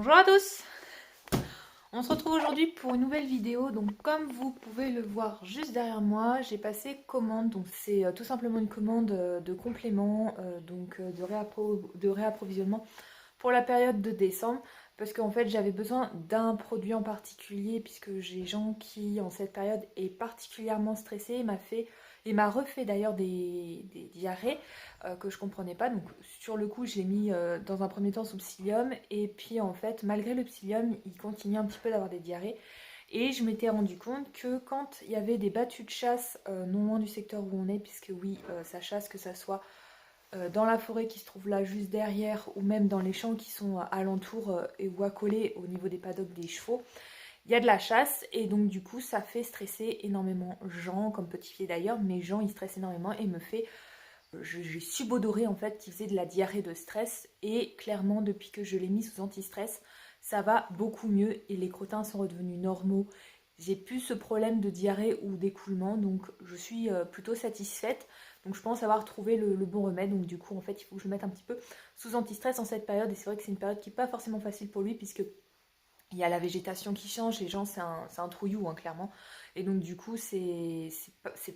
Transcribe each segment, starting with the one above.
Bonjour à tous. On se retrouve aujourd'hui pour une nouvelle vidéo. Donc comme vous pouvez le voir juste derrière moi, j'ai passé commande. Donc c'est tout simplement une commande de complément, de réapprovisionnement pour la période de décembre. Parce qu'en fait j'avais besoin d'un produit en particulier puisque j'ai gens qui en cette période est particulièrement stressé et m'a refait d'ailleurs des diarrhées que je comprenais pas. Donc sur le coup, je l'ai mis dans un premier temps sous psyllium et puis en fait, malgré le psyllium, il continue un petit peu d'avoir des diarrhées. Et je m'étais rendu compte que quand il y avait des battues de chasse non loin du secteur où on est, puisque oui, ça chasse, que ça soit dans la forêt qui se trouve là juste derrière ou même dans les champs qui sont alentour et ou accolés au niveau des paddocks des chevaux, il y a de la chasse et donc du coup ça fait stresser énormément Jean, comme Petit Pied d'ailleurs, mais Jean il stresse énormément et me fait j'ai subodoré en fait qui faisait de la diarrhée de stress et clairement depuis que je l'ai mis sous anti-stress ça va beaucoup mieux et les crottins sont redevenus normaux. J'ai plus ce problème de diarrhée ou d'écoulement donc je suis plutôt satisfaite. Donc je pense avoir trouvé le bon remède. Donc du coup en fait il faut que je le mette un petit peu sous anti-stress en cette période et c'est vrai que c'est une période qui n'est pas forcément facile pour lui puisque il y a la végétation qui change, les gens c'est un trouillou hein, clairement. Et donc du coup c'est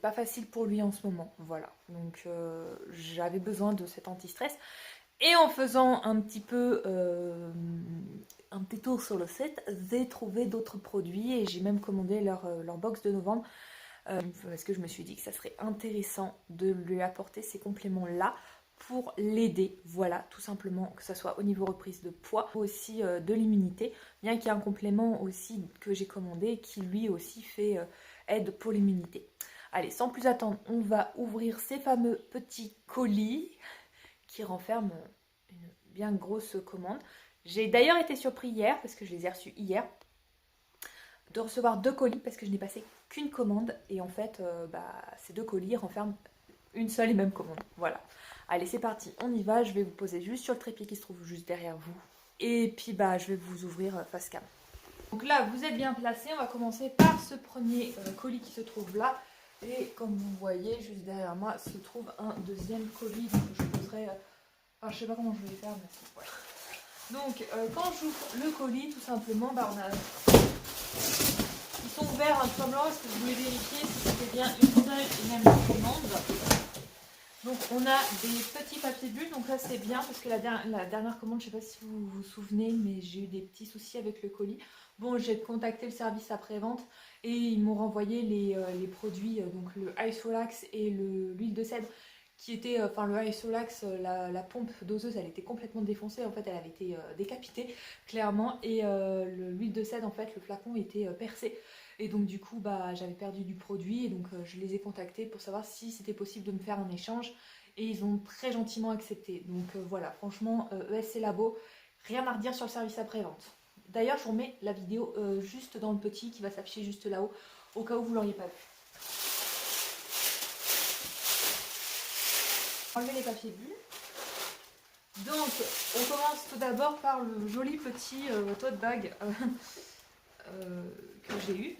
pas facile pour lui en ce moment. Voilà. Donc j'avais besoin de cet anti-stress. Et en faisant un petit tour sur le site, j'ai trouvé d'autres produits et j'ai même commandé leur box de novembre. Parce que je me suis dit que ça serait intéressant de lui apporter ces compléments-là pour l'aider, voilà, tout simplement, que ce soit au niveau reprise de poids, aussi de l'immunité, bien qu'il y ait un complément aussi que j'ai commandé qui lui aussi fait aide pour l'immunité. Allez, sans plus attendre, on va ouvrir ces fameux petits colis qui renferment une bien grosse commande. J'ai d'ailleurs été surpris hier, parce que je les ai reçus hier, de recevoir 2 colis parce que je n'ai passé qu'une commande et en fait ces 2 colis renferment une seule et même commande. Voilà. Allez c'est parti, on y va, je vais vous poser juste sur le trépied qui se trouve juste derrière vous et puis je vais vous ouvrir face cam. Donc là vous êtes bien placés, on va commencer par ce premier colis qui se trouve là et comme vous voyez juste derrière moi se trouve un deuxième colis donc je poserai, je sais pas comment je vais faire mais voilà. Donc quand j'ouvre le colis tout simplement on a ils sont ouverts un peu blanc parce que je voulais vérifier si c'était bien une seule et même commande. Donc on a des petits papiers bulles, donc là c'est bien parce que la dernière commande, je ne sais pas si vous vous souvenez, mais j'ai eu des petits soucis avec le colis. Bon, j'ai contacté le service après-vente et ils m'ont renvoyé les produits, donc le Isolax et l'huile de cèdre qui était, le Isolax, la pompe doseuse, elle était complètement défoncée, en fait elle avait été décapitée clairement et l'huile de cèdre, en fait le flacon était percé. Et donc du coup j'avais perdu du produit et donc je les ai contactés pour savoir si c'était possible de me faire un échange et ils ont très gentiment accepté. Donc voilà, franchement ESC Labo, rien à redire sur le service après-vente. D'ailleurs je vous remets la vidéo juste dans le petit qui va s'afficher juste là-haut au cas où vous l'auriez pas vu. Enlever les papiers bulles. Donc on commence tout d'abord par le joli petit tote bag que j'ai eu.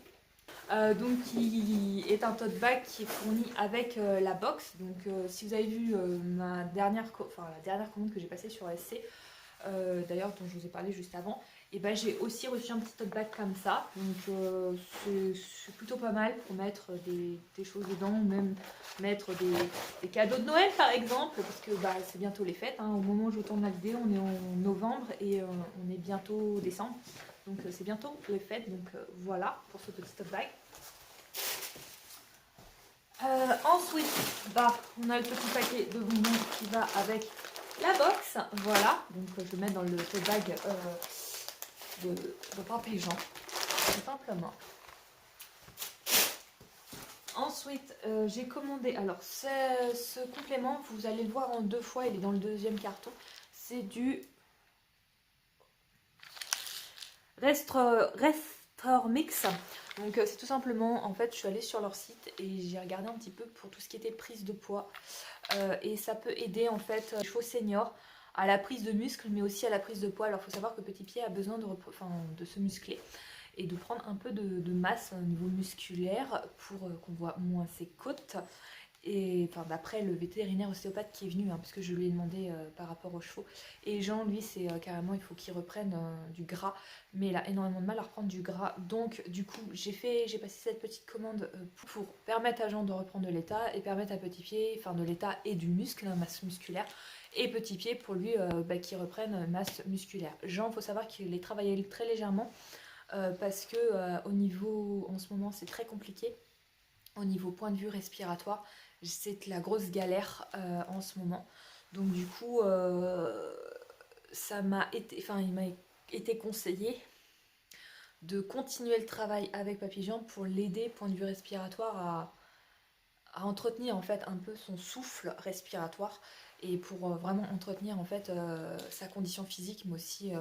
Donc qui est un tote bag qui est fourni avec la box. Donc si vous avez vu la dernière commande que j'ai passée sur SC, d'ailleurs dont je vous ai parlé juste avant, et j'ai aussi reçu un petit tote bag comme ça. Donc c'est plutôt pas mal pour mettre des choses dedans, ou même mettre des cadeaux de Noël par exemple, parce que c'est bientôt les fêtes. Hein. Au moment où je tourne la vidéo, on est en novembre et on est bientôt décembre. Donc c'est bientôt les fêtes, donc voilà pour ce petit tote bag. Ensuite, on a le petit paquet de bonbons qui va avec la box. Voilà, donc je vais mettre dans le tote bag de Papy Jean, tout simplement. Ensuite, j'ai commandé, alors ce complément, vous allez le voir en 2 fois, il est dans le deuxième carton. C'est du Restore Mix. Donc c'est tout simplement, en fait je suis allée sur leur site et j'ai regardé un petit peu pour tout ce qui était prise de poids et ça peut aider en fait les chevaux seniors à la prise de muscle mais aussi à la prise de poids. Alors il faut savoir que Petit Pied a besoin de se muscler et de prendre un peu de masse au niveau musculaire pour qu'on voit moins ses côtes. Et enfin, d'après le vétérinaire ostéopathe qui est venu, hein, parce que je lui ai demandé par rapport aux chevaux. Et Jean, lui, c'est carrément, il faut qu'il reprenne du gras. Mais il a énormément de mal à reprendre du gras. Donc, du coup, j'ai passé cette petite commande pour permettre à Jean de reprendre de l'état et permettre à Petit Pied, enfin de l'état et du muscle, la masse musculaire. Et Petit Pied pour lui qu'il reprenne masse musculaire. Jean, il faut savoir qu'il est travaillé très légèrement parce que au niveau, en ce moment, c'est très compliqué. Au niveau point de vue respiratoire, c'est la grosse galère en ce moment. Donc du coup, il m'a été conseillé de continuer le travail avec Papy-Jean pour l'aider, point de vue respiratoire, à entretenir en fait un peu son souffle respiratoire et pour vraiment entretenir en fait sa condition physique, mais aussi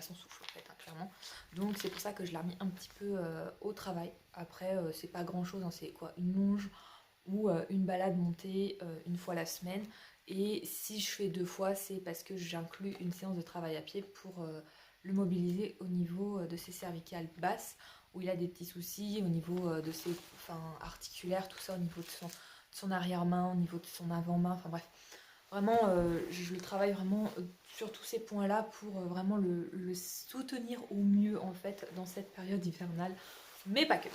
son souffle en fait, hein, clairement. Donc c'est pour ça que je l'ai remis un petit peu au travail. Après, c'est pas grand chose, hein, c'est quoi, une longe ou une balade montée une fois la semaine. Et si je fais 2 fois, c'est parce que j'inclus une séance de travail à pied pour le mobiliser au niveau de ses cervicales basses, où il a des petits soucis au niveau de ses articulaires, tout ça, au niveau de son arrière-main, au niveau de son avant-main, enfin bref. Vraiment, je le travaille vraiment sur tous ces points-là pour vraiment le soutenir au mieux en fait dans cette période hivernale, mais pas que.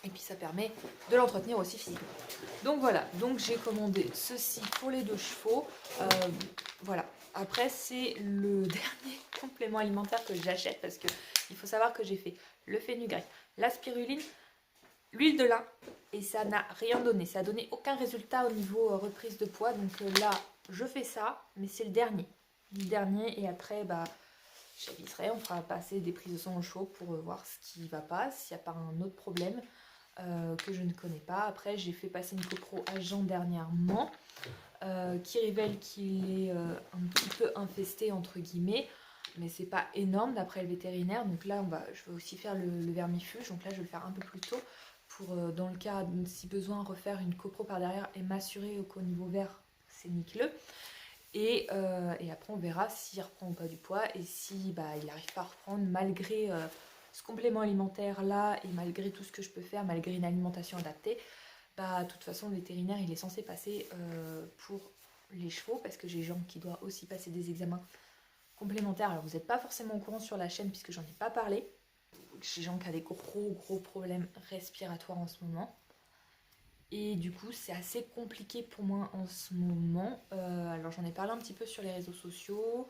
Et puis ça permet de l'entretenir aussi physiquement. Donc voilà, donc j'ai commandé ceci pour les 2 chevaux. Voilà, après c'est le dernier complément alimentaire que j'achète parce que il faut savoir que j'ai fait le fenugrec, la spiruline, l'huile de lin et ça n'a rien donné. Ça n'a donné aucun résultat au niveau reprise de poids. Donc là, je fais ça, mais c'est le dernier. Le dernier et après, j'aviserai, on fera passer des prises de sang au chaud pour voir ce qui ne va pas, s'il n'y a pas un autre problème. Que je ne connais pas. Après, j'ai fait passer une copro à Jean dernièrement qui révèle qu'il est un petit peu infesté entre guillemets, mais c'est pas énorme d'après le vétérinaire. Donc là, je vais aussi faire le vermifuge. Donc là, je vais le faire un peu plus tôt pour, dans le cas, si besoin, refaire une copro par derrière et m'assurer qu'au niveau vert, c'est nickel. Et après, on verra s'il reprend ou pas du poids et si il n'arrive pas à reprendre malgré ce complément alimentaire là et malgré tout ce que je peux faire, malgré une alimentation adaptée. De toute façon, le vétérinaire, il est censé passer pour les chevaux parce que j'ai Jean qui doit aussi passer des examens complémentaires. Alors, vous n'êtes pas forcément au courant sur la chaîne puisque j'en ai pas parlé. J'ai Jean qui a des gros problèmes respiratoires en ce moment. Et du coup, c'est assez compliqué pour moi en ce moment. Alors, j'en ai parlé un petit peu sur les réseaux sociaux,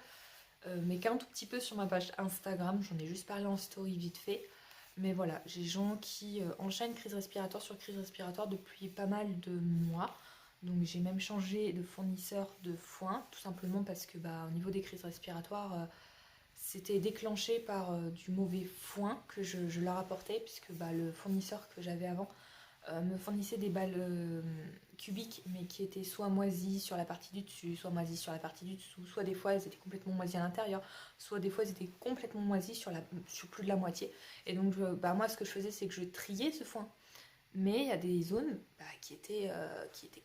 mais qu'un tout petit peu sur ma page Instagram. J'en ai juste parlé en story vite fait. Mais voilà, j'ai gens qui enchaînent crise respiratoire sur crise respiratoire depuis pas mal de mois. Donc j'ai même changé de fournisseur de foin, tout simplement parce que au niveau des crises respiratoires, c'était déclenché par du mauvais foin que je leur apportais, puisque le fournisseur que j'avais avant me fournissait des balles cubiques, mais qui étaient soit moisies sur la partie du dessus, soit moisies sur la partie du dessous, soit des fois elles étaient complètement moisies à l'intérieur, soit des fois elles étaient complètement moisies sur plus de la moitié. Et donc moi ce que je faisais c'est que je triais ce foin. Mais il y a des zones qui étaient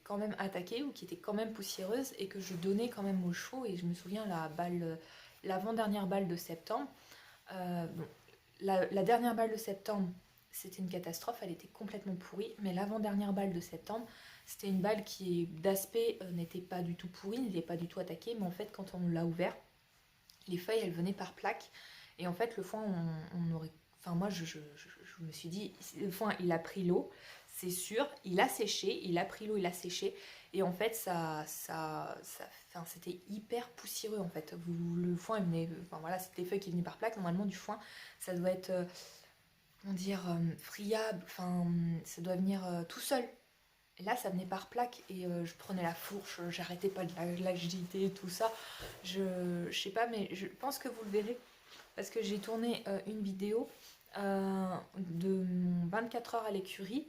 quand même attaquées ou qui étaient quand même poussiéreuses et que je donnais quand même aux chevaux. Et je me souviens l'avant-dernière balle de septembre. La dernière balle de septembre, c'était une catastrophe, elle était complètement pourrie. Mais l'avant-dernière balle de septembre, c'était une balle qui, d'aspect, n'était pas du tout pourrie, n'était pas du tout attaquée. Mais en fait, quand on l'a ouvert, les feuilles, elles venaient par plaques. Et en fait, le foin, on aurait... Enfin, moi, je me suis dit, le foin, il a pris l'eau, c'est sûr. Il a séché, il a pris l'eau, il a séché. Et en fait, c'était hyper poussiéreux, en fait. Le foin, il venait... Enfin, voilà, c'était les feuilles qui venaient par plaques. Normalement, du foin, ça doit être... friable. Enfin, ça doit venir tout seul. Et là, ça venait par plaque et je prenais la fourche, j'arrêtais pas de l'agiter et tout ça. Je sais pas, mais je pense que vous le verrez parce que j'ai tourné une vidéo de mon 24 heures à l'écurie.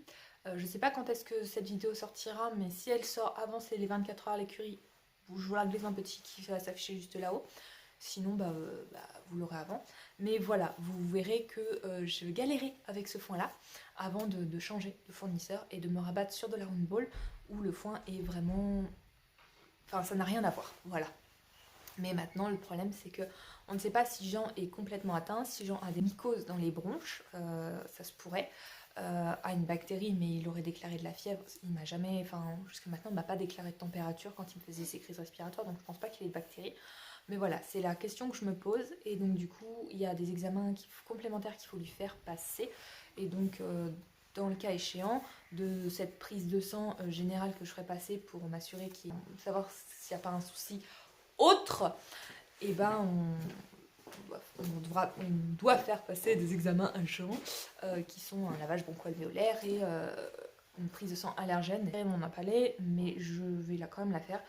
Je sais pas quand est-ce que cette vidéo sortira, mais si elle sort avant c'est les 24 heures à l'écurie, je vous la glisse un petit qui va s'afficher juste là-haut. Sinon, vous l'aurez avant. Mais voilà, vous verrez que je galérais avec ce foin-là avant de changer de fournisseur et de me rabattre sur de la Roundball où le foin est vraiment... Enfin, ça n'a rien à voir, voilà. Mais maintenant, le problème, c'est que on ne sait pas si Jean est complètement atteint, si Jean a des mycoses dans les bronches, ça se pourrait. À a une bactérie, mais il aurait déclaré de la fièvre. Il m'a jamais, enfin jusqu'à maintenant, il m'a pas déclaré de température quand il me faisait ses crises respiratoires, donc je pense pas qu'il ait de bactéries. Mais voilà, c'est la question que je me pose. Et donc du coup, il y a des examens complémentaires qu'il faut lui faire passer. Et donc, dans le cas échéant, de cette prise de sang générale que je ferai passer pour m'assurer savoir s'il n'y a pas un souci autre, et ben on doit faire passer des examens inchants qui sont un lavage broncho-alvéolaire et une prise de sang allergène. On m'en a parlé, mais je vais quand même la faire.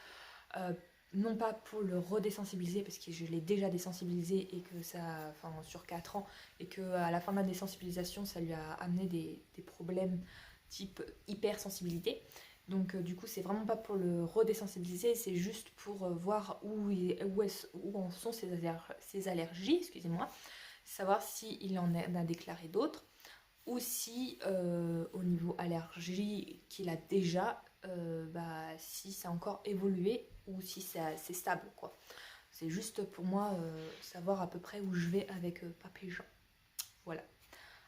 Non pas pour le redésensibiliser, parce que je l'ai déjà désensibilisé et que ça, enfin sur 4 ans, et qu'à la fin de la désensibilisation, ça lui a amené des problèmes type hypersensibilité. Donc du coup, c'est vraiment pas pour le redésensibiliser, c'est juste pour voir où en sont ses allergies, excusez-moi, savoir s'il en a déclaré d'autres, ou si au niveau allergie qu'il a déjà, si ça a encore évolué ou si c'est stable, quoi. C'est juste pour moi savoir à peu près où je vais avec Papy Jean. Voilà.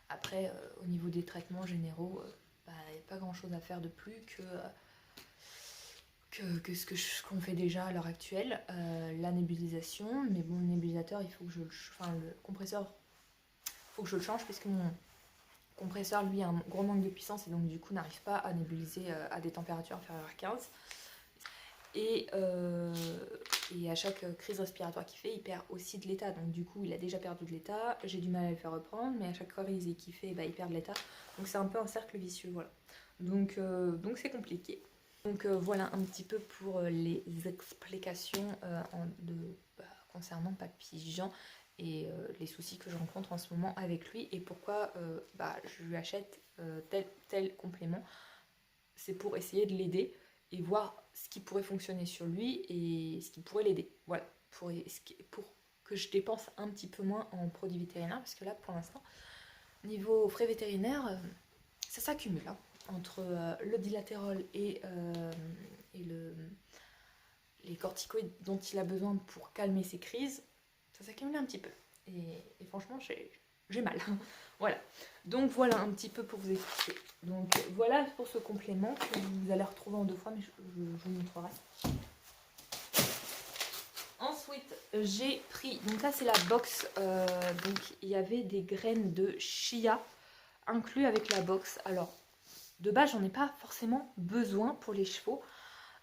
Après, au niveau des traitements généraux, il n'y a pas grand chose à faire de plus que ce qu'on fait déjà à l'heure actuelle. La nébulisation, mais bon, le nébulisateur, il faut que le compresseur, il faut que je le change, puisque mon compresseur, lui, a un gros manque de puissance et donc du coup n'arrive pas à nébuliser à des températures inférieures à 15. Et à chaque crise respiratoire qu'il fait, il perd aussi de l'état. Donc du coup, il a déjà perdu de l'état. J'ai du mal à le faire reprendre, mais à chaque crise qu'il fait, il perd de l'état. Donc c'est un peu un cercle vicieux, voilà. Donc c'est compliqué. Donc voilà un petit peu pour les explications concernant Papy Jean et les soucis que je rencontre en ce moment avec lui et pourquoi je lui achète tel complément. C'est pour essayer de l'aider et voir ce qui pourrait fonctionner sur lui et ce qui pourrait l'aider. Voilà, pour que je dépense un petit peu moins en produits vétérinaires, parce que là, pour l'instant, niveau frais vétérinaires, ça s'accumule, hein, entre le dilatérol et les corticoïdes dont il a besoin pour calmer ses crises, ça s'accumule un petit peu. Et franchement, j'ai mal. Voilà. Donc voilà un petit peu pour vous expliquer. Donc voilà pour ce complément que vous allez retrouver en 2 fois, mais je vous montrerai. Ensuite, j'ai pris, donc là c'est la box, donc il y avait des graines de chia inclus avec la box. Alors, de base, j'en ai pas forcément besoin pour les chevaux,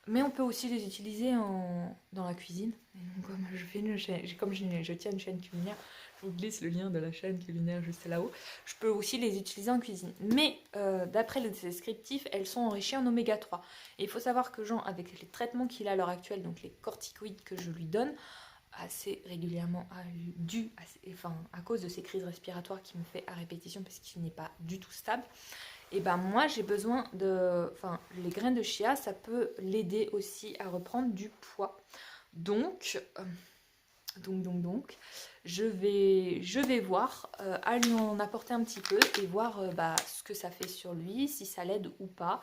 mais on peut aussi les utiliser dans la cuisine. Et donc, comme je tiens une chaîne culinaire, je vous glisse le lien de la chaîne culinaire juste là-haut. Je peux aussi les utiliser en cuisine. Mais d'après le descriptif, elles sont enrichies en oméga 3. Et il faut savoir que Jean, avec les traitements qu'il a à l'heure actuelle, donc les corticoïdes que je lui donne, assez régulièrement à cause de ces crises respiratoires qu'il me fait à répétition parce qu'il n'est pas du tout stable, et ben moi j'ai besoin les graines de chia, ça peut l'aider aussi à reprendre du poids. Donc je vais voir, à lui en apporter un petit peu et voir ce que ça fait sur lui, si ça l'aide ou pas.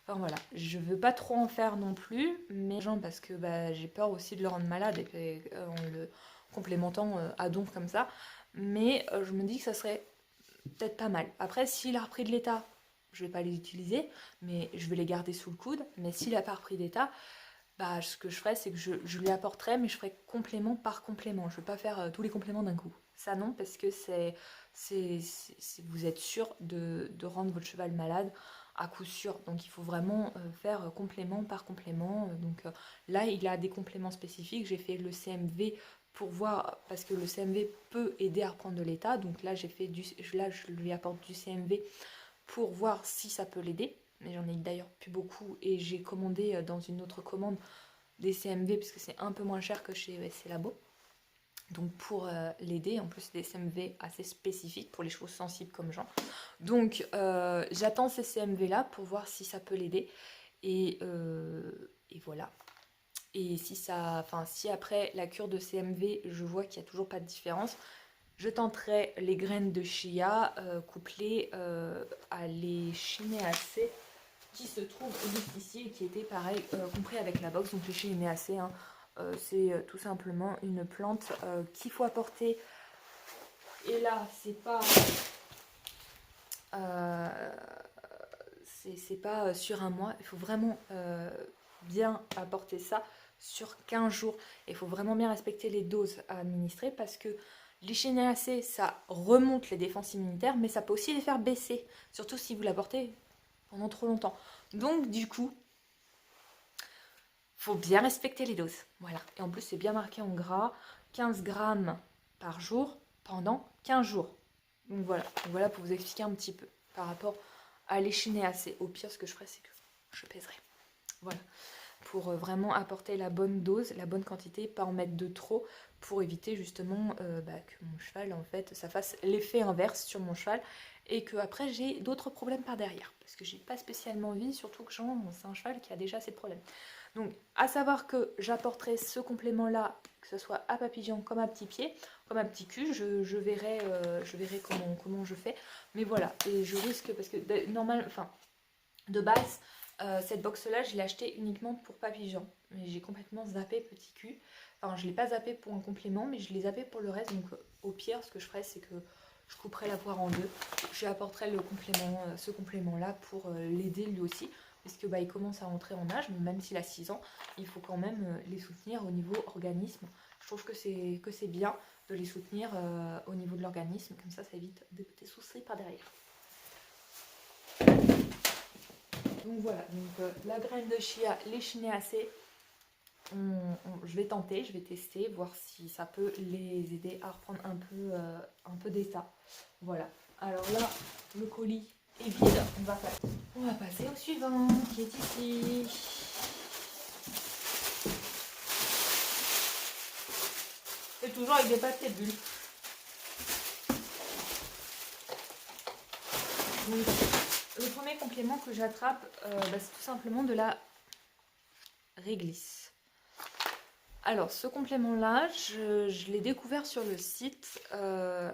Enfin voilà, je veux pas trop en faire non plus, mais parce que j'ai peur aussi de le rendre malade en le complémentant à donf comme ça. Mais je me dis que ça serait peut-être pas mal. Après, s'il a repris de l'état, je vais pas les utiliser, mais je vais les garder sous le coude. Mais s'il a pas repris d'état, ce que je ferais, c'est que je lui apporterais, mais je ferais complément par complément. Je vais pas faire tous les compléments d'un coup. Ça non, parce que vous êtes sûr de rendre votre cheval malade à coup sûr. Donc il faut vraiment faire complément par complément. Donc là, il a des compléments spécifiques. J'ai fait le CMV pour voir, parce que le CMV peut aider à reprendre de l'état. Donc là, je lui apporte du CMV pour voir si ça peut l'aider. Mais j'en ai d'ailleurs plus beaucoup et j'ai commandé dans une autre commande des CMV parce que c'est un peu moins cher que chez ESC Labo. Donc pour l'aider, en plus des CMV assez spécifiques pour les chevaux sensibles comme Jean. Donc j'attends ces CMV là pour voir si ça peut l'aider. Et voilà. Et si après la cure de CMV, je vois qu'il n'y a toujours pas de différence, je tenterai les graines de chia couplées à les chinéacées qui se trouvent juste ici et qui étaient pareil compris avec la box. Donc les chinéacées, hein, c'est tout simplement une plante qu'il faut apporter. Et là, c'est pas c'est pas sur un mois. Il faut vraiment bien apporter ça sur 15 jours. Il faut vraiment bien respecter les doses à administrer parce que l'Echinacea, ça remonte les défenses immunitaires, mais ça peut aussi les faire baisser, surtout si vous l'apportez pendant trop longtemps. Donc du coup, faut bien respecter les doses. Voilà. Et en plus, c'est bien marqué en gras, 15 grammes par jour pendant 15 jours. Donc voilà pour vous expliquer un petit peu par rapport à l'Echinacea. Au pire, ce que je ferai, c'est que je pèserai. Voilà. Pour vraiment apporter la bonne dose, la bonne quantité, pas en mettre de trop, pour éviter justement que mon cheval, en fait, ça fasse l'effet inverse sur mon cheval et que après j'ai d'autres problèmes par derrière. Parce que j'ai pas spécialement envie, surtout que c'est un cheval qui a déjà assez de problèmes. Donc, à savoir que j'apporterai ce complément-là, que ce soit à papillon comme à petit pied, comme à petit cul, je verrai comment je fais. Mais voilà, et je risque, parce que de base, cette box-là, je l'ai achetée uniquement pour papillon. Mais j'ai complètement zappé petit cul. Enfin, je ne l'ai pas zappé pour un complément, mais je l'ai zappé pour le reste. Donc, au pire, ce que je ferai, c'est que je couperai la poire en deux. J'apporterai ce complément-là pour l'aider lui aussi. Parce que il commence à rentrer en âge, mais même s'il a 6 ans, il faut quand même les soutenir au niveau organisme. Je trouve que c'est bien de les soutenir au niveau de l'organisme. Comme ça évite des petits soucis par derrière. Donc voilà, la graine de chia, l'Echinacea, je vais tenter, je vais tester, voir si ça peut les aider à reprendre un peu d'état. Voilà, alors là, le colis est vide, on va passer au suivant qui est ici. C'est toujours avec des papiers bulles. Donc, le premier complément que j'attrape, c'est tout simplement de la réglisse. Alors, ce complément-là, je l'ai découvert sur le site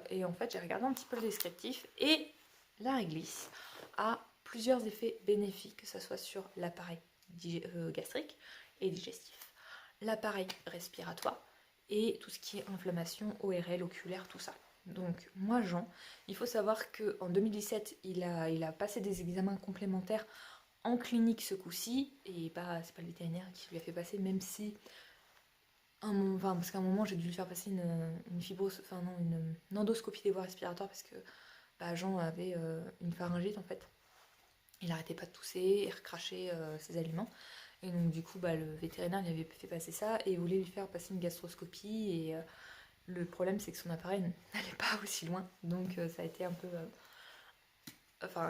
et en fait, j'ai regardé un petit peu le descriptif et la réglisse a plusieurs effets bénéfiques, que ce soit sur l'appareil gastrique et digestif, l'appareil respiratoire et tout ce qui est inflammation ORL, oculaire, tout ça. Donc moi Jean, il faut savoir qu'en 2017, il a passé des examens complémentaires en clinique ce coup-ci, et c'est pas le vétérinaire qui lui a fait passer, même si parce qu'à un moment j'ai dû lui faire passer une endoscopie des voies respiratoires parce que Jean avait une pharyngite en fait. Il arrêtait pas de tousser et recracher ses aliments. Et donc du coup le vétérinaire lui avait fait passer ça et voulait lui faire passer une gastroscopie et le problème c'est que son appareil n'allait pas aussi loin. Donc ça a été un peu...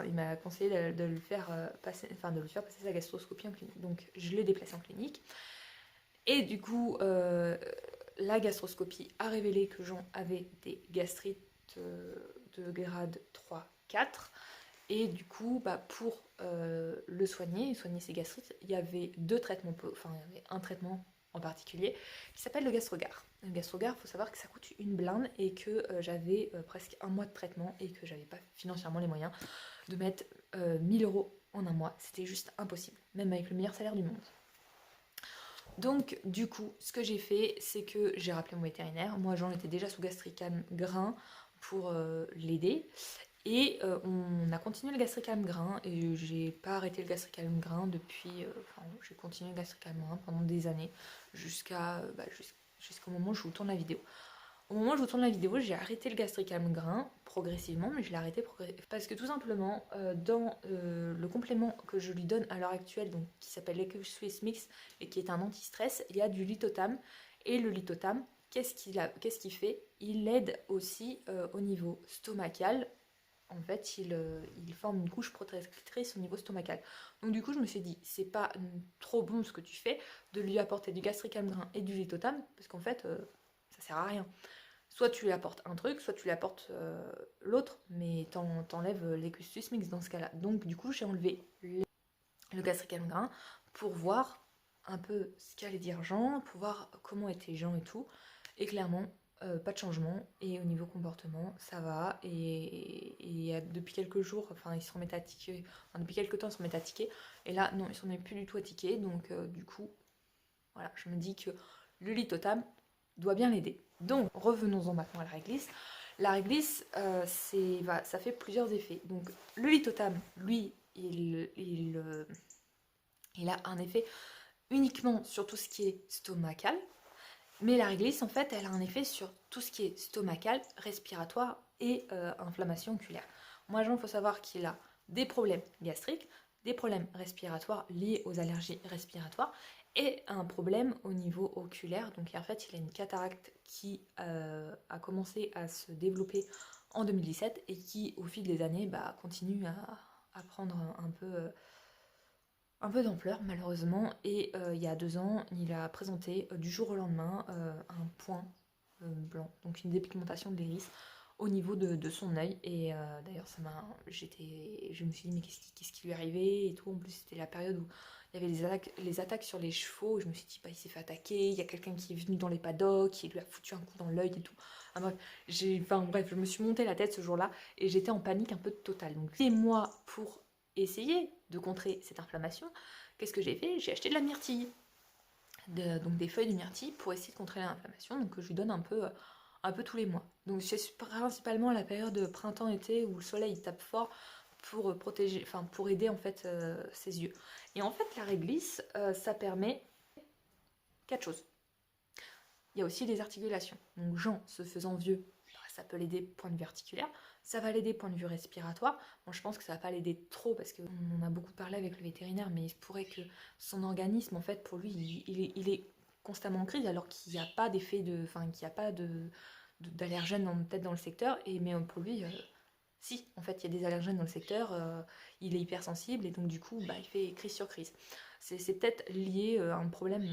il m'a conseillé de lui faire passer sa gastroscopie en clinique. Donc je l'ai déplacé en clinique. Et du coup, la gastroscopie a révélé que Jean avait des gastrites de grade 3-4. Et du coup, pour le soigner ses gastrites, il y avait il y avait un traitement en particulier qui s'appelle le GastroGard. Le GastroGard, il faut savoir que ça coûte une blinde et que j'avais presque un mois de traitement et que j'avais pas financièrement les moyens de mettre 1000 € en un mois. C'était juste impossible, même avec le meilleur salaire du monde. Donc du coup, ce que j'ai fait, c'est que j'ai rappelé mon vétérinaire. Moi, Jean était déjà sous gastricam grain pour l'aider. Et on a continué le gastricam grain. Et j'ai pas arrêté le gastricam grain depuis... j'ai continué le gastricam grain pendant des années. Jusqu'au moment où je vous tourne la vidéo. Au moment où je vous tourne la vidéo, j'ai arrêté le gastricam grain progressivement, mais je l'ai arrêté parce que tout simplement, dans le complément que je lui donne à l'heure actuelle, donc, qui s'appelle l'Eco-Swiss Mix et qui est un anti-stress, il y a du Litotam. Et le Litotam, qu'est-ce qu'il fait? Il aide aussi au niveau stomacal. En fait, il forme une couche protectrice au niveau stomacal. Donc du coup, je me suis dit, c'est pas trop bon ce que tu fais de lui apporter du gastricam grain et du Litotam, parce qu'en fait, ça sert à rien. Soit tu lui apportes un truc, soit tu lui apportes l'autre, mais t'enlèves l'Eco-Swiss Mix dans ce cas-là. Donc du coup, j'ai enlevé le gastricam grain pour voir un peu ce qu'allait dire Jean, pour voir comment était Jean et tout. Et clairement, pas de changement. Et au niveau comportement, ça va. Et depuis quelques jours, il se remet à tiquer. Depuis quelques temps, il se remet à tiquer. Et là, non, il se remet plus du tout à tiquer. Donc du coup, voilà, je me dis que le Litotam doit bien l'aider. Donc, revenons-en maintenant à la réglisse. La réglisse, ça fait plusieurs effets. Donc, le Litotam, lui, il a un effet uniquement sur tout ce qui est stomacal, mais la réglisse, en fait, elle a un effet sur tout ce qui est stomacal, respiratoire et inflammation oculaire. Moi, Jean, il faut savoir qu'il a des problèmes gastriques, des problèmes respiratoires liés aux allergies respiratoires et un problème au niveau oculaire. Donc, en fait, il a une cataracte qui a commencé à se développer en 2017 et qui, au fil des années, continue à prendre un peu d'ampleur malheureusement, et il y a 2 ans il a présenté du jour au lendemain un point blanc, donc une dépigmentation de l'iris au niveau de son œil, et d'ailleurs je me suis dit mais qu'est-ce qui lui arrivait et tout. En plus c'était la période où il y avait les attaques sur les chevaux, je me suis dit il s'est fait attaquer, il y a quelqu'un qui est venu dans les paddocks qui lui a foutu un coup dans l'œil et tout. Bref, je me suis monté la tête ce jour-là et j'étais en panique un peu totale. Donc et moi, pour essayer de contrer cette inflammation, qu'est-ce que j'ai fait? J'ai acheté de la myrtille, donc des feuilles de myrtille pour essayer de contrer l'inflammation, donc je lui donne un peu tous les mois. Donc c'est principalement à la période printemps-été où le soleil tape fort pour protéger, pour aider en fait ses yeux. Et en fait la réglisse, ça permet 4 choses. Il y a aussi les articulations. Donc Jean, se faisant vieux, ça peut l'aider point de vue articulaire, ça va l'aider point de vue respiratoire. Bon, je pense que ça va pas l'aider trop parce qu'on en a beaucoup parlé avec le vétérinaire, mais il se pourrait que son organisme, en fait, pour lui, il est constamment en crise alors qu'il n'y a pas d'effet qu'il n'y a pas d'allergènes peut-être dans le secteur, mais pour lui, si, en fait, il y a des allergènes dans le secteur, il est hypersensible et donc du coup, il fait crise sur crise. C'est peut-être lié à un problème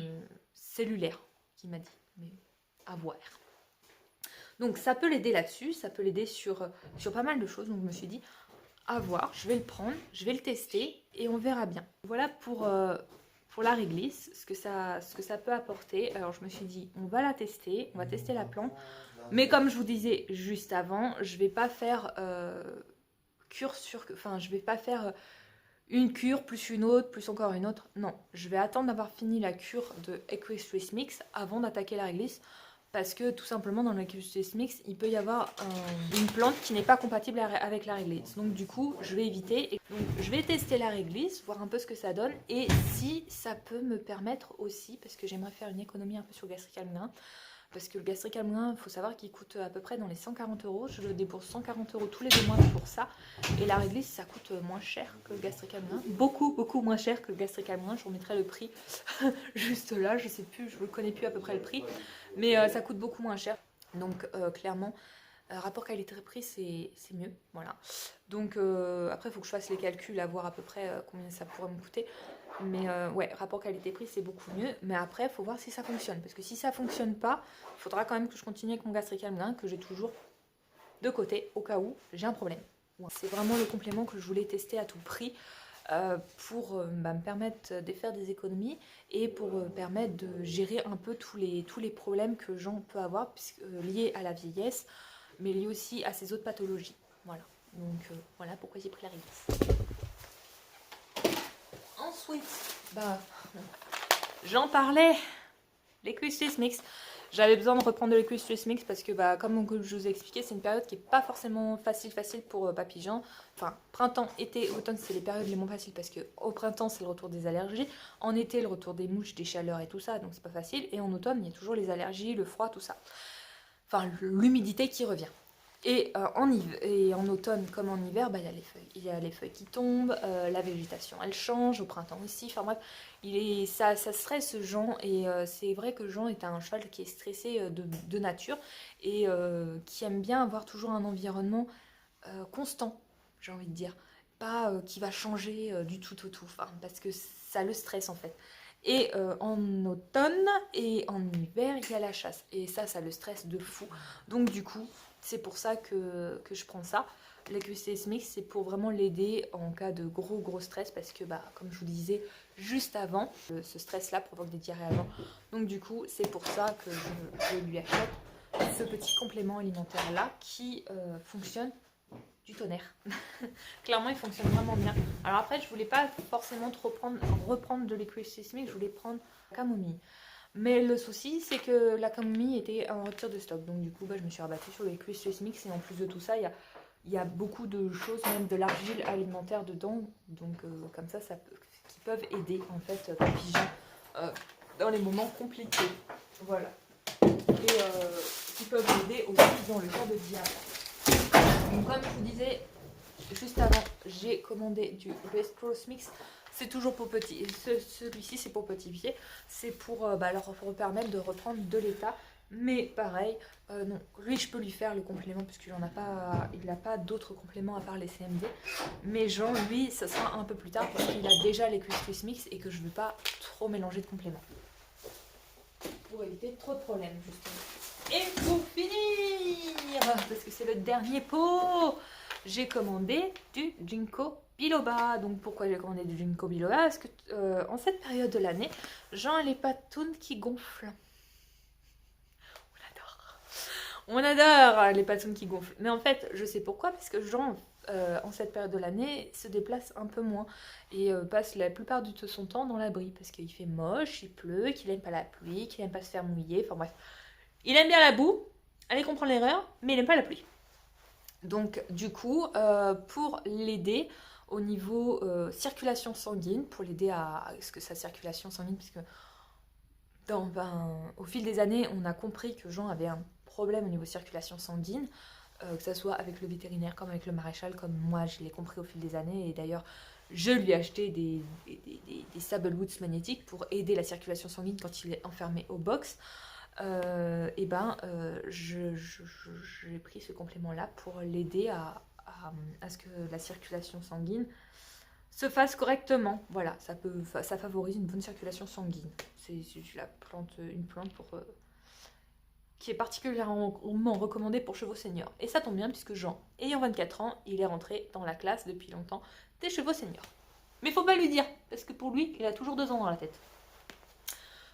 cellulaire, qu'il m'a dit, mais à voir. Donc ça peut l'aider là-dessus, ça peut l'aider sur pas mal de choses. Donc je me suis dit, à voir, je vais le prendre, je vais le tester et on verra bien. Voilà pour la réglisse, ce que ça peut apporter. Alors je me suis dit, on va la tester, on va tester la plante. Mais comme je vous disais juste avant, je vais pas faire je vais pas faire une cure plus une autre, plus encore une autre. Non, je vais attendre d'avoir fini la cure de Equistris Mix avant d'attaquer la réglisse. Parce que tout simplement dans l'Equistris Mix, il peut y avoir une plante qui n'est pas compatible avec la réglisse. Donc du coup, je vais éviter. Donc je vais tester la réglisse, voir un peu ce que ça donne. Et si ça peut me permettre aussi, parce que j'aimerais faire une économie un peu sur le gastrique almérien. Parce que le gastrique almérien, il faut savoir qu'il coûte à peu près dans les 140 €. Je le débourse 140 € tous les 2 mois pour ça. Et la réglisse, ça coûte moins cher que le gastrique almérien. Beaucoup, beaucoup moins cher que le gastrique almérien. Je vous remettrai le prix juste là. Je sais plus, je ne connais plus à peu près le prix. Mais ça coûte beaucoup moins cher. Donc clairement, rapport qualité-prix, c'est mieux. Voilà. Donc après, il faut que je fasse les calculs à voir à peu près combien ça pourrait me coûter. Mais ouais, rapport qualité-prix, c'est beaucoup mieux. Mais après, il faut voir si ça fonctionne. Parce que si ça fonctionne pas, il faudra quand même que je continue avec mon gastrique almérien, que j'ai toujours de côté, au cas où j'ai un problème. Ouais. C'est vraiment le complément que je voulais tester à tout prix pour me permettre de faire des économies et pour permettre de gérer un peu tous les problèmes que Jean peut avoir liés à la vieillesse, mais liés aussi à ses autres pathologies. Voilà. Donc voilà pourquoi j'ai pris la réglisse. Ensuite, j'en parlais, l'Equistris Mix. J'avais besoin de reprendre de l'Equistris Mix parce que, comme je vous ai expliqué, c'est une période qui n'est pas forcément facile pour Papy Jean. Enfin, printemps, été, automne, c'est les périodes les moins faciles parce qu'au printemps, c'est le retour des allergies. En été, le retour des mouches, des chaleurs et tout ça, donc c'est pas facile. Et en automne, il y a toujours les allergies, le froid, tout ça. Enfin, l'humidité qui revient. Et en automne comme en hiver, il y a les feuilles qui tombent, la végétation elle change, au printemps aussi, enfin bref, ça stresse Jean, et c'est vrai que Jean est un cheval qui est stressé de nature, et qui aime bien avoir toujours un environnement constant, j'ai envie de dire, pas qui va changer du tout au tout, parce que ça le stresse en fait. Et en automne et en hiver, il y a la chasse, et ça le stresse de fou, donc du coup, c'est pour ça que je prends ça. L'Equistris Mix, c'est pour vraiment l'aider en cas de gros stress, parce que comme je vous disais juste avant, ce stress-là provoque des diarrhées avant. Donc du coup, c'est pour ça que je lui achète ce petit complément alimentaire-là qui fonctionne du tonnerre. Clairement, il fonctionne vraiment bien. Alors après, je voulais pas forcément trop reprendre de l'Equistris Mix, je voulais prendre camomille. Mais le souci, c'est que la camomille était en rupture de stock. Donc du coup, je me suis rabattue sur l'Equistris Mix. Et en plus de tout ça, il y a Il y a beaucoup de choses, même de l'argile alimentaire dedans, donc comme ça, qui peuvent aider en fait Papy Jean dans les moments compliqués. Voilà. Et qui peuvent aider aussi dans le cas de diabète. Donc comme je vous disais juste avant, j'ai commandé du West Mix. C'est toujours pour petit. Celui-ci c'est pour petit pied. C'est pour leur permettre de reprendre de l'état. Mais pareil, non, lui je peux lui faire le complément puisqu'il n'a pas d'autres compléments à part les CMD. Mais Jean, lui, ça sera un peu plus tard parce qu'il a déjà les Swiss Mix et que je ne veux pas trop mélanger de compléments. Pour éviter trop de problèmes, justement. Et pour finir, parce que c'est le dernier pot, j'ai commandé du Ginkgo biloba. Donc pourquoi j'ai commandé du Ginkgo biloba? Parce que en cette période de l'année, Jean a les patounes qui gonflent. On adore les patounes qui gonflent. Mais en fait, je sais pourquoi, parce que Jean, en cette période de l'année, se déplace un peu moins et passe la plupart de son temps dans l'abri, parce qu'il fait moche, il pleut, qu'il n'aime pas la pluie, qu'il n'aime pas se faire mouiller, enfin bref. Il aime bien la boue, allez comprendre l'erreur, mais il n'aime pas la pluie. Donc du coup, pour l'aider au niveau circulation sanguine, pour l'aider à ce que sa circulation sanguine, puisque au fil des années, on a compris que Jean avait un problème au niveau circulation sanguine, que ce soit avec le vétérinaire comme avec le maréchal, comme moi je l'ai compris au fil des années, et d'ailleurs je lui ai acheté des Sable Woods magnétiques pour aider la circulation sanguine quand il est enfermé au box. J'ai pris ce complément là pour l'aider à ce que la circulation sanguine se fasse correctement. Voilà, ça favorise une bonne circulation sanguine. C'est une plante qui est particulièrement recommandée pour chevaux seniors. Et ça tombe bien puisque Jean, ayant 24 ans, il est rentré dans la classe depuis longtemps des chevaux seniors. Mais faut pas lui dire, parce que pour lui, il a toujours 2 ans dans la tête.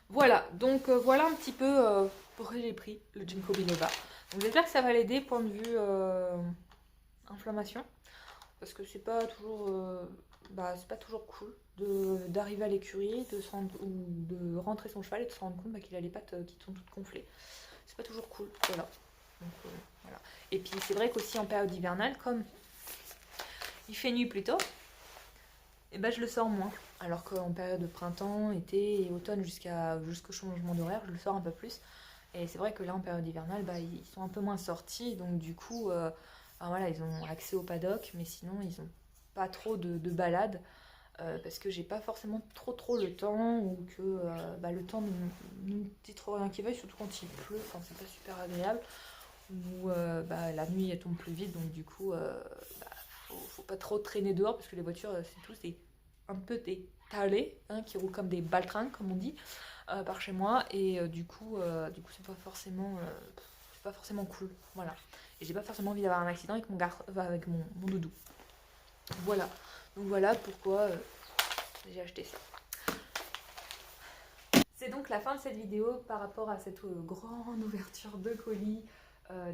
Voilà, donc voilà un petit peu pourquoi j'ai pris le Ginkgo biloba. Donc j'espère que ça va l'aider point de vue inflammation, parce que c'est pas toujours cool d'arriver à l'écurie, de rentrer son cheval et de se rendre compte qu'il a les pattes qui sont toutes gonflées. C'est pas toujours cool, voilà. Donc, voilà. Et puis c'est vrai qu'aussi en période hivernale, comme il fait nuit plus tôt, et je le sors moins. Alors qu'en période de printemps, été et automne jusqu'au changement d'horaire, je le sors un peu plus. Et c'est vrai que là en période hivernale, ils sont un peu moins sortis, donc du coup, ils ont accès au paddock, mais sinon ils ont pas trop de balades. Parce que j'ai pas forcément trop le temps, ou que le temps ne me dit trop rien qui veuille, surtout quand il pleut, enfin c'est pas super agréable, ou la nuit elle tombe plus vite, donc du coup faut pas trop traîner dehors, parce que les voitures c'est un peu des talés, qui roulent comme des baltringues comme on dit par chez moi, et du coup c'est pas forcément cool, voilà. Et j'ai pas forcément envie d'avoir un accident avec mon doudou. Voilà. Donc voilà pourquoi j'ai acheté ça. C'est donc la fin de cette vidéo par rapport à cette grande ouverture de colis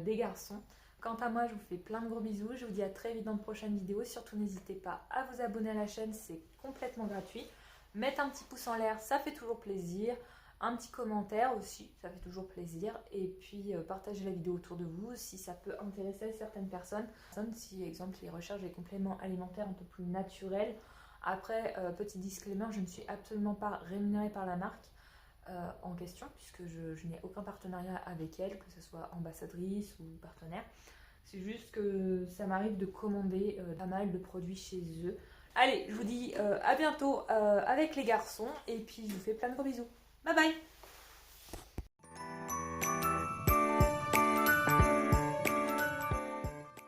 des garçons. Quant à moi, je vous fais plein de gros bisous. Je vous dis à très vite dans de prochaines vidéos. Surtout, n'hésitez pas à vous abonner à la chaîne, c'est complètement gratuit. Mettre un petit pouce en l'air, ça fait toujours plaisir. Un petit commentaire aussi, ça fait toujours plaisir. Et puis, partagez la vidéo autour de vous si ça peut intéresser certaines personnes. Si, par exemple, ils recherchent des compléments alimentaires un peu plus naturels. Après, petit disclaimer, je ne suis absolument pas rémunérée par la marque en question, puisque je n'ai aucun partenariat avec elle, que ce soit ambassadrice ou partenaire. C'est juste que ça m'arrive de commander pas mal de produits chez eux. Allez, je vous dis à bientôt avec les garçons, et puis je vous fais plein de gros bisous. Bye bye!